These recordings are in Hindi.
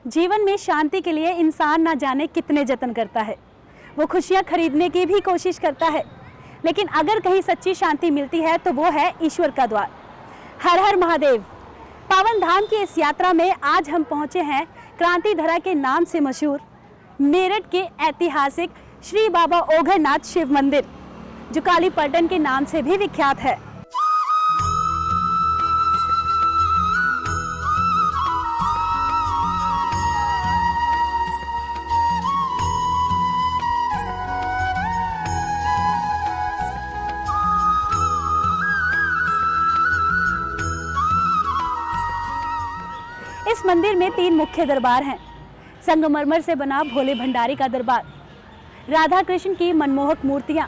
जीवन में शांति के लिए इंसान ना जाने कितने जतन करता है। वो खुशियाँ खरीदने की भी कोशिश करता है, लेकिन अगर कहीं सच्ची शांति मिलती है तो वो है ईश्वर का द्वार। हर हर महादेव। पावन धाम की इस यात्रा में आज हम पहुँचे हैं क्रांति धरा के नाम से मशहूर मेरठ के ऐतिहासिक श्री बाबा ओघरनाथ शिव मंदिर, जो काली पलटन के नाम से भी विख्यात है। इस मंदिर में 3 मुख्य दरबार हैं। संगमरमर से बना भोले भंडारी का दरबार, राधा कृष्ण की मनमोहक मूर्तियां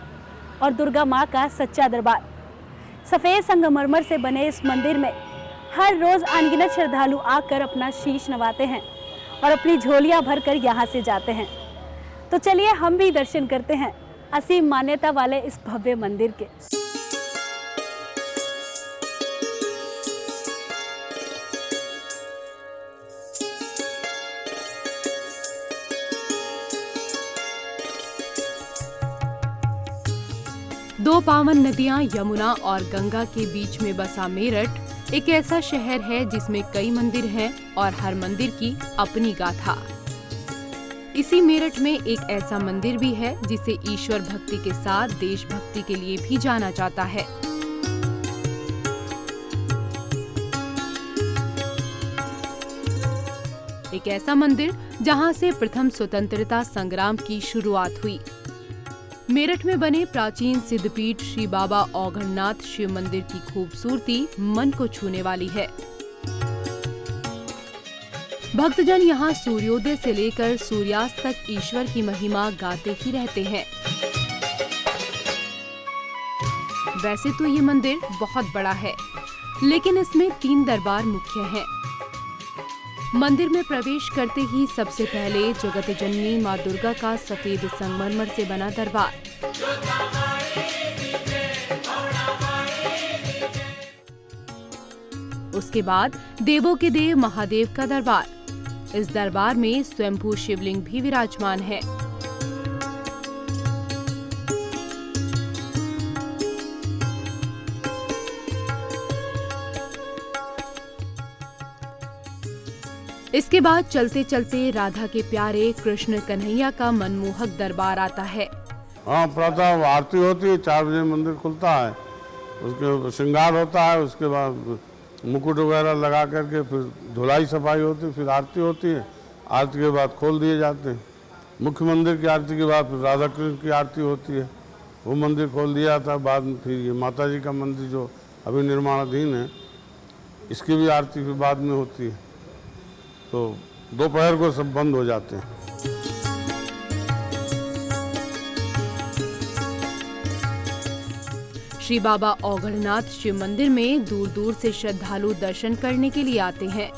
और दुर्गा माँ का सच्चा दरबार। सफ़ेद संगमरमर से बने इस मंदिर में हर रोज़ अनगिनत श्रद्धालु आकर अपना शीश नवाते हैं और अपनी झोलियां भरकर यहाँ से जाते हैं। तो चलिए हम भी दर्शन करते हैं असीम मान्यता वाले इस भव्य मंदिर के। दो पावन नदियां यमुना और गंगा के बीच में बसा मेरठ एक ऐसा शहर है जिसमें कई मंदिर हैं और हर मंदिर की अपनी गाथा। इसी मेरठ में एक ऐसा मंदिर भी है जिसे ईश्वर भक्ति के साथ देशभक्ति के लिए भी जाना जाता है। एक ऐसा मंदिर जहां से प्रथम स्वतंत्रता संग्राम की शुरुआत हुई। मेरठ में बने प्राचीन सिद्धपीठ श्री बाबा ओघरनाथ शिव मंदिर की खूबसूरती मन को छूने वाली है। भक्तजन यहाँ सूर्योदय से लेकर सूर्यास्त तक ईश्वर की महिमा गाते ही रहते हैं। वैसे तो ये मंदिर बहुत बड़ा है, लेकिन इसमें 3 दरबार मुख्य हैं। मंदिर में प्रवेश करते ही सबसे पहले जगत जननी माँ दुर्गा का सफेद संगमरमर से बना दरबार, उसके बाद देवों के देव महादेव का दरबार। इस दरबार में स्वयंभू शिवलिंग भी विराजमान है। इसके बाद चलते चलते राधा के प्यारे कृष्ण कन्हैया का मनमोहक दरबार आता है। हाँ, प्रातः आरती होती है, 4 बजे मंदिर खुलता है, उसके श्रृंगार होता है, उसके बाद मुकुट वगैरह लगा करके फिर धुलाई सफाई होती है, फिर आरती होती है। आरती के बाद खोल दिए जाते हैं। मुख्य मंदिर की आरती के बाद फिर राधा कृष्ण की आरती होती है, वो मंदिर खोल दिया था। बाद में फिर ये माता जी का मंदिर जो अभी निर्माणाधीन है, इसकी भी आरती फिर बाद में होती है। तो दोपहर को सब बंद हो जाते हैं। श्री बाबा ओघरनाथ शिव मंदिर में दूर दूर से श्रद्धालु दर्शन करने के लिए आते हैं।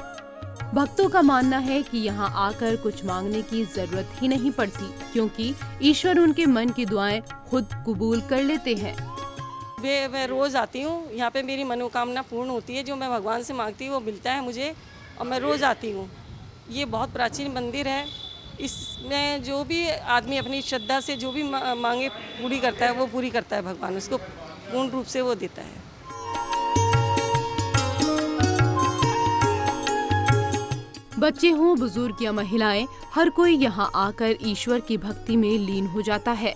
भक्तों का मानना है कि यहाँ आकर कुछ मांगने की जरूरत ही नहीं पड़ती, क्योंकि ईश्वर उनके मन की दुआएं खुद कबूल कर लेते हैं। मैं रोज आती हूँ यहाँ पे, मेरी मनोकामना पूर्ण होती है। जो मैं भगवान से मांगती हूँ वो मिलता है मुझे, और मैं रोज आती हूँ। ये बहुत प्राचीन मंदिर है। इसमें जो भी आदमी अपनी श्रद्धा से जो भी मांगे पूरी करता है, वो पूरी करता है भगवान, उसको पूर्ण रूप से वो देता है। बच्चे हों, बुजुर्ग या महिलाएं, हर कोई यहाँ आकर ईश्वर की भक्ति में लीन हो जाता है।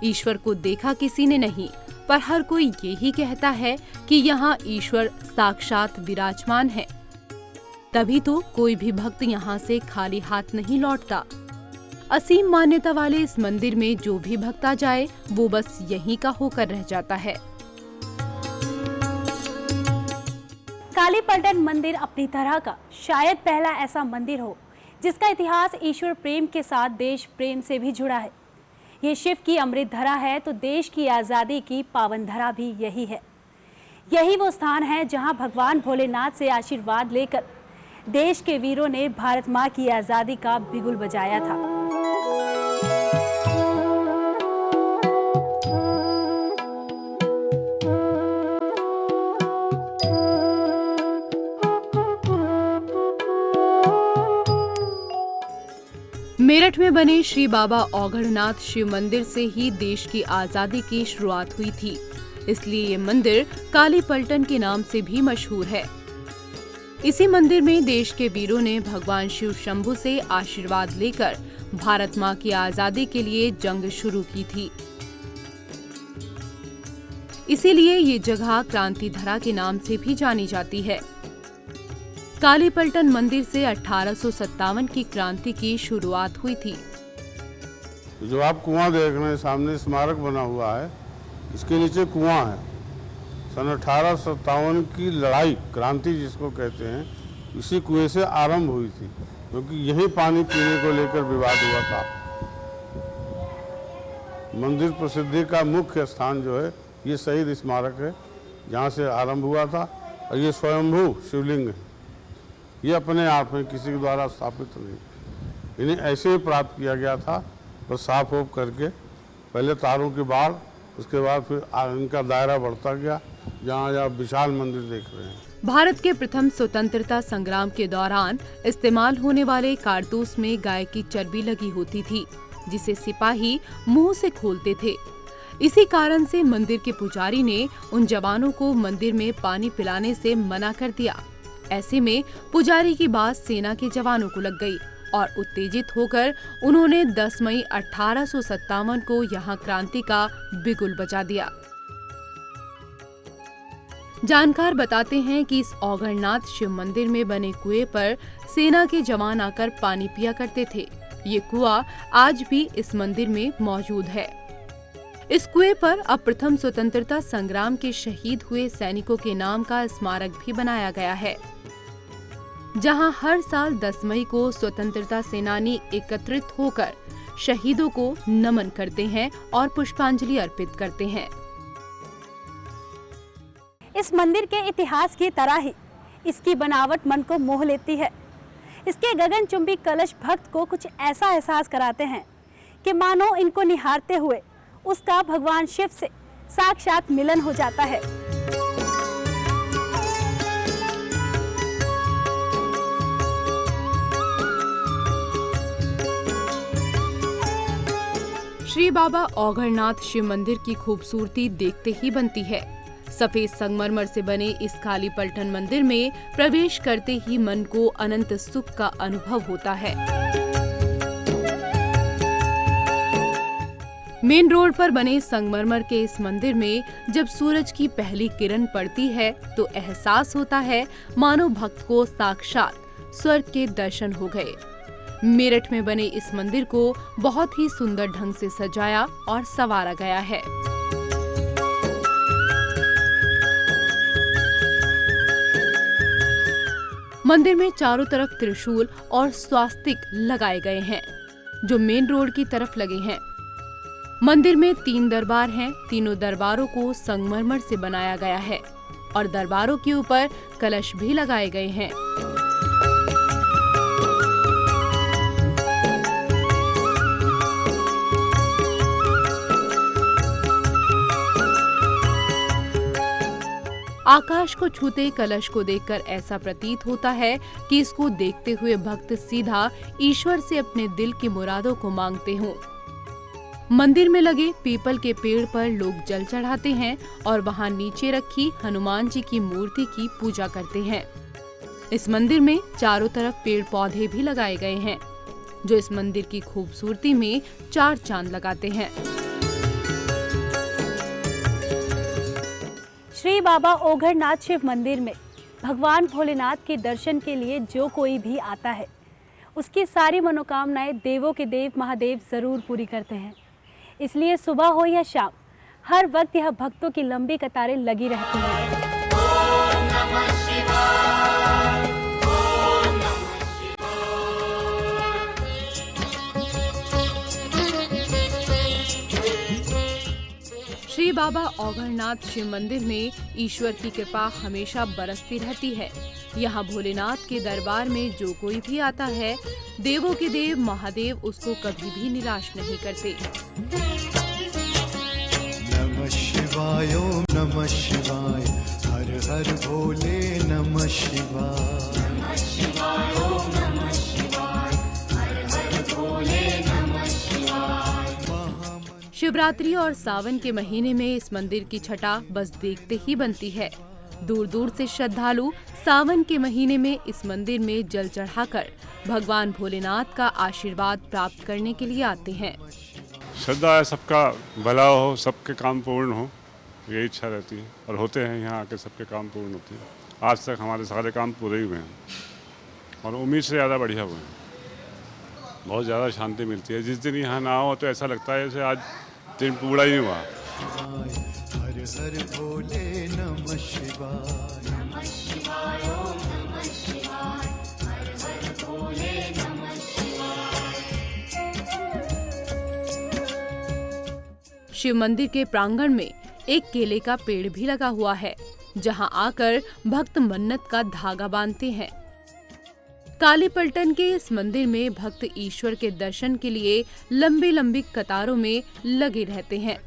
ईश्वर को देखा किसी ने नहीं, पर हर कोई यही कहता है कि यहाँ ईश्वर साक्षात विराजमान है। तभी तो कोई भी भक्त यहाँ से खाली हाथ नहीं लौटता। असीम मान्यता वाले इस मंदिर में जो भी भक्त आ जाए, वो बस यहीं का होकर रह जाता है। काली पलटन मंदिर अपनी तरह का शायद पहला ऐसा मंदिर हो जिसका इतिहास ईश्वर प्रेम के साथ देश प्रेम से भी जुड़ा है। ये शिव की अमृत धरा है तो देश की आज़ादी की पावन धरा भी यही है। यही वो स्थान है जहां भगवान भोलेनाथ से आशीर्वाद लेकर देश के वीरों ने भारत माँ की आज़ादी का बिगुल बजाया था। मेरठ में बने श्री बाबा औघड़नाथ शिव मंदिर से ही देश की आजादी की शुरुआत हुई थी, इसलिए ये मंदिर काली पलटन के नाम से भी मशहूर है। इसी मंदिर में देश के वीरों ने भगवान शिव शंभु से आशीर्वाद लेकर भारत माँ की आजादी के लिए जंग शुरू की थी। इसीलिए ये जगह क्रांति धरा के नाम से भी जानी जाती है। काली पलटन मंदिर से 1857 की क्रांति की शुरुआत हुई थी। जो आप कुआं देख रहे हैं सामने स्मारक बना हुआ है, इसके नीचे कुआं है। सन 1857 की लड़ाई क्रांति जिसको कहते हैं, इसी कुएं से आरंभ हुई थी, क्योंकि यही पानी पीने को लेकर विवाद हुआ था। मंदिर प्रसिद्धि का मुख्य स्थान जो है ये शहीद स्मारक है, जहाँ से आरंभ हुआ था। और ये स्वयंभू शिवलिंग है, ये अपने आप में किसी के द्वारा स्थापित नहीं, इन्हें ऐसे ही प्राप्त किया गया था। बस साफ ओप करके पहले तारों की बाढ़, उसके बाद फिर इनका दायरा बढ़ता गया, जहाँ आप विशाल मंदिर देख रहे हैं। भारत के प्रथम स्वतंत्रता संग्राम के दौरान इस्तेमाल होने वाले कारतूस में गाय की चर्बी लगी होती थी, जिसे सिपाही मुंह से खोलते थे। इसी कारण से मंदिर के पुजारी ने उन जवानों को मंदिर में पानी पिलाने से मना कर दिया। ऐसे में पुजारी की बात सेना के जवानों को लग गई और उत्तेजित होकर उन्होंने 10 मई 1857 को यहाँ क्रांति का बिगुल बजा दिया। जानकार बताते हैं कि इस औघड़नाथ शिव मंदिर में बने कुएं पर सेना के जवान आकर पानी पिया करते थे। ये कुआं आज भी इस मंदिर में मौजूद है। इस कुएं पर अब प्रथम स्वतंत्रता संग्राम के शहीद हुए सैनिकों के नाम का स्मारक भी बनाया गया है, जहां हर साल 10 मई को स्वतंत्रता सेनानी एकत्रित होकर शहीदों को नमन करते हैं और पुष्पांजलि अर्पित करते हैं। इस मंदिर के इतिहास की तरह ही इसकी बनावट मन को मोह लेती है। इसके गगनचुंबी कलश भक्त को कुछ ऐसा एहसास कराते हैं कि मानो इनको निहारते हुए उसका भगवान शिव से साक्षात मिलन हो जाता है। श्री बाबा औघड़नाथ शिव मंदिर की खूबसूरती देखते ही बनती है। सफेद संगमरमर से बने इस काली पलटन मंदिर में प्रवेश करते ही मन को अनंत सुख का अनुभव होता है। मेन रोड पर बने संगमरमर के इस मंदिर में जब सूरज की पहली किरण पड़ती है तो एहसास होता है मानो भक्त को साक्षात स्वर्ग के दर्शन हो गए। मेरठ में बने इस मंदिर को बहुत ही सुंदर ढंग से सजाया और संवारा गया है। मंदिर में चारों तरफ त्रिशूल और स्वास्तिक लगाए गए हैं, जो मेन रोड की तरफ लगे हैं। मंदिर में 3 दरबार हैं। तीनों दरबारों को संगमरमर से बनाया गया है और दरबारों के ऊपर कलश भी लगाए गए हैं। आकाश को छूते कलश को देखकर ऐसा प्रतीत होता है कि इसको देखते हुए भक्त सीधा ईश्वर से अपने दिल की मुरादों को मांगते हों। मंदिर में लगे पीपल के पेड़ पर लोग जल चढ़ाते हैं और वहां नीचे रखी हनुमान जी की मूर्ति की पूजा करते हैं। इस मंदिर में चारों तरफ पेड़ पौधे भी लगाए गए हैं, जो इस मंदिर की खूबसूरती में 4 चांद लगाते हैं। श्री बाबा औघड़नाथ शिव मंदिर में भगवान भोलेनाथ के दर्शन के लिए जो कोई भी आता है, उसकी सारी मनोकामनाएं देवों के देव महादेव जरूर पूरी करते हैं। इसलिए सुबह हो या शाम, हर वक्त यह भक्तों की लंबी कतारें लगी रहती हैं। बाबा औघड़नाथ शिव मंदिर में ईश्वर की कृपा हमेशा बरसती रहती है। यहाँ भोलेनाथ के दरबार में जो कोई भी आता है, देवों के देव महादेव उसको कभी भी निराश नहीं करते। नमः शिवाय ओम नमः शिवाय, हर हर भोले नमः शिवाय। नमः शिवाय ओम नमः शिवाय, हर हर भोले नमः शिवाय। शिवरात्रि और सावन के महीने में इस मंदिर की छटा बस देखते ही बनती है। दूर दूर से श्रद्धालु सावन के महीने में इस मंदिर में जल चढ़ाकर भगवान भोलेनाथ का आशीर्वाद प्राप्त करने के लिए आते हैं। श्रद्धा है, सबका भला हो, सबके काम पूर्ण हो, यही इच्छा रहती है और होते हैं। यहाँ आके सबके काम पूर्ण होते हैं। आज तक हमारे सारे काम पूरे ही हुए हैं और उम्मीद से ज़्यादा बढ़िया हुए हैं। बहुत ज़्यादा शांति मिलती है। जिस दिन यहाँ ना हो तो ऐसा लगता है जैसे आज दिन पूरा ही हुआ। हर हर भोले नमः शिवाय। नमः शिवाय ओम नमः शिवाय, हर हर भोले नमः शिवाय। शिव मंदिर के प्रांगण में एक केले का पेड़ भी लगा हुआ है, जहां आकर भक्त मन्नत का धागा बांधते हैं। काली पलटन के इस मंदिर में भक्त ईश्वर के दर्शन के लिए लंबी लंबी कतारों में लगे रहते हैं।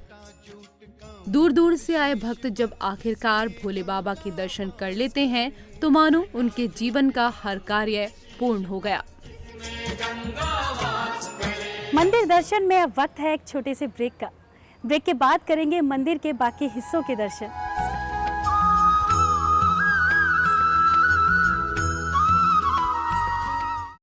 दूर दूर से आए भक्त जब आखिरकार भोले बाबा के दर्शन कर लेते हैं तो मानो उनके जीवन का हर कार्य पूर्ण हो गया। मंदिर दर्शन में अब वक्त है एक छोटे से ब्रेक का। ब्रेक के बाद करेंगे मंदिर के बाकी हिस्सों के दर्शन।